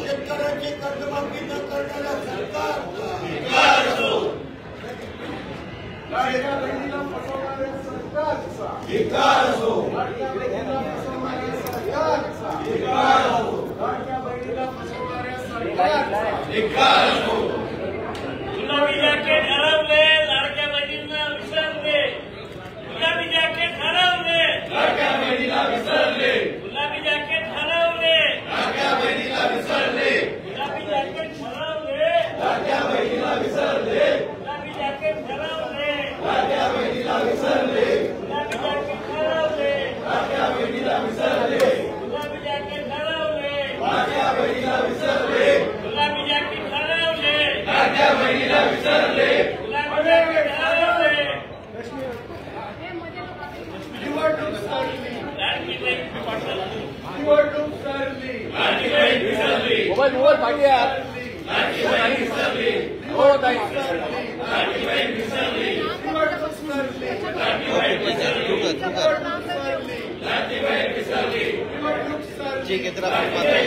शेतकऱ्यांची कर्जमाफी न करणाऱ्या सरकारचा लाडक्या बहिणीला फसवणाऱ्या सरकारचा धिक्कार असो. लाडक्या बहिणीला फसवणाऱ्या सरकारचा धिक्कार असो. लाडक्या बहिणीला फसवणाऱ्या सरकारचा धिक्कार असो. गुलाबी जॅकेट हरवले, लाडक्या बहिणींना विसरले. गुलाबी जॅकेट हरवले, लाडक्या बहिणीला विसरले. गुलाबी जॅकेट हरवले, लाडक्या बहिणीला विसरले. गुलाबी जॅकेट हरवले, लाडक्या बहिणीला विसरले. गुलाबी जॅकेट हरवले, लाडक्या बहिणीला विसरले. गुलाबी जॅकेट हरवले, लाडक्या बहिणीला विसरले. गुलाबी जॅकेट हरवले, लाडक्या बहिणीला विसरले. गुलाबी जॅकेट हरवले, लाडक्या बहिणीला विसरले. गुलाबी जॅकेट हरवले. निवडणूक सरली. लाडकी बहीण निवडणूक सरली. लाडकी बहीण विसरली. मोबाईल पाठी यार. लाडकी बहीण विसरली. हो ताई. लाडकी बहीण विसरली. निवडणूक सरली. लाडकी बहीण विसरली. निवडणूक सरली. लाडकी बहीण विसरली. निवडणूक सरली. ठीक आहे, तर आपण पाहतोय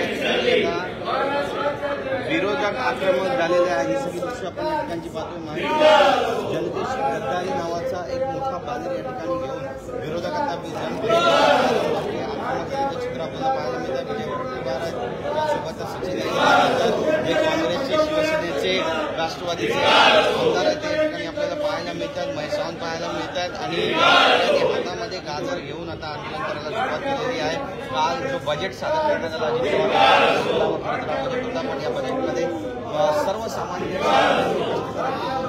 विरोधक आक्रमक झालेले आहे. ही सगळी दृश्य आपण या ठिकाणी पाहतोय. जनतेशी गद्दारी नावाचा एक मोठा बॅनर या ठिकाणी घेऊन विरोधक आता आक्रमकतेचं चित्र आपल्याला पाहायला मिळतं. विजय वडेट्टीवार सोबत सचिन जे काँग्रेसचे, शिवसेनेचे, राष्ट्रवादीचे आमदार आहेत, त्या ठिकाणी आपल्याला पाहायला मिळतात. मैसावून पाहायला मिळतात आणि हातामध्ये गाजर घेऊन आता आंदोलन करायला सुरुवात केलेली आहे. काल जो बजेट सादर करण्यात आला, अजित पवार बजेट होता, पण या बजेटमध्ये सर्वसामान्य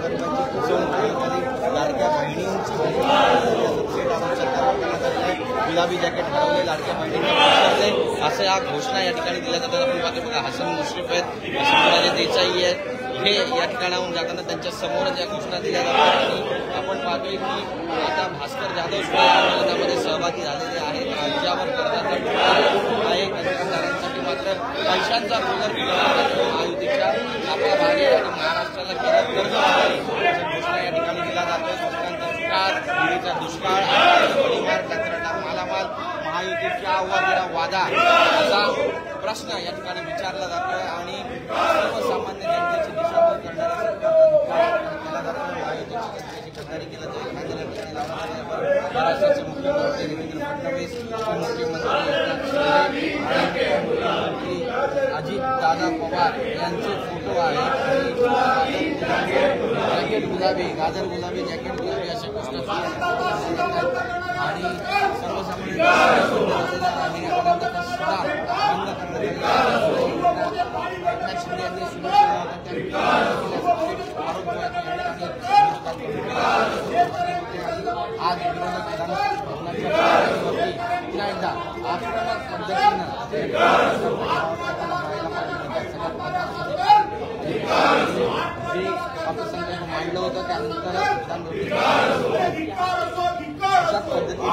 गरिबांची फसवणूक करण्यात आली. लाडक्या बहिणींची गुलाबी जॅकेट हरवले, लाडक्या बहिणींना विसरले, असं या घोषणा या ठिकाणी दिल्या जातात. आपण पाहतो बघा, हसन मुश्रीफ आहेत, वसुंधराजे देसाई आहेत, हे या ठिकाणाहून जाताना त्यांच्या समोरच या घोषणा दिल्या जातात. आणि आपण पाहतोय की आता भास्कर जाधव सुद्धा या आंदोलनामध्ये सहभागी झालेले आहेत. राज्यावर कर्जाचा आहे, कर्जदारांसाठी मात्र पैशांचा गोंधळ महायुतीच्या आपल्या भागे आणि महाराष्ट्राला केलं कर्ज घोषणा या ठिकाणी दिला जातोय. दुष्काळाचा दुष्काळ, दिल्लीचा दुष्काळ, गोळीबार, कंत्राटा, मालामाल, महायुतीच्या वादा असा प्रश्न या ठिकाणी विचारला जातोय आणि सर्वसामान्य जनतेची दिशाभूल करणारा केला जातोय. महायुतीची जनतेची गद्दारी केलं जाईल. महाराष्ट्राचे मुख्यमंत्री देवेंद्र फडणवीस, उपमुख्यमंत्री अजित दादा पवार यांचे फोटो आहेत. जॅकेट गुलाबी, गाजर गुलाबी, जॅकेट गुलाबी अशा गोष्टी आणि सर्वसामान्य आज विरोधक पुन्हा एकदा आक्रमक पद्धतीनं जे अर्थसंकल्प मांडलं होतं त्यानंतर अशा पद्धतीने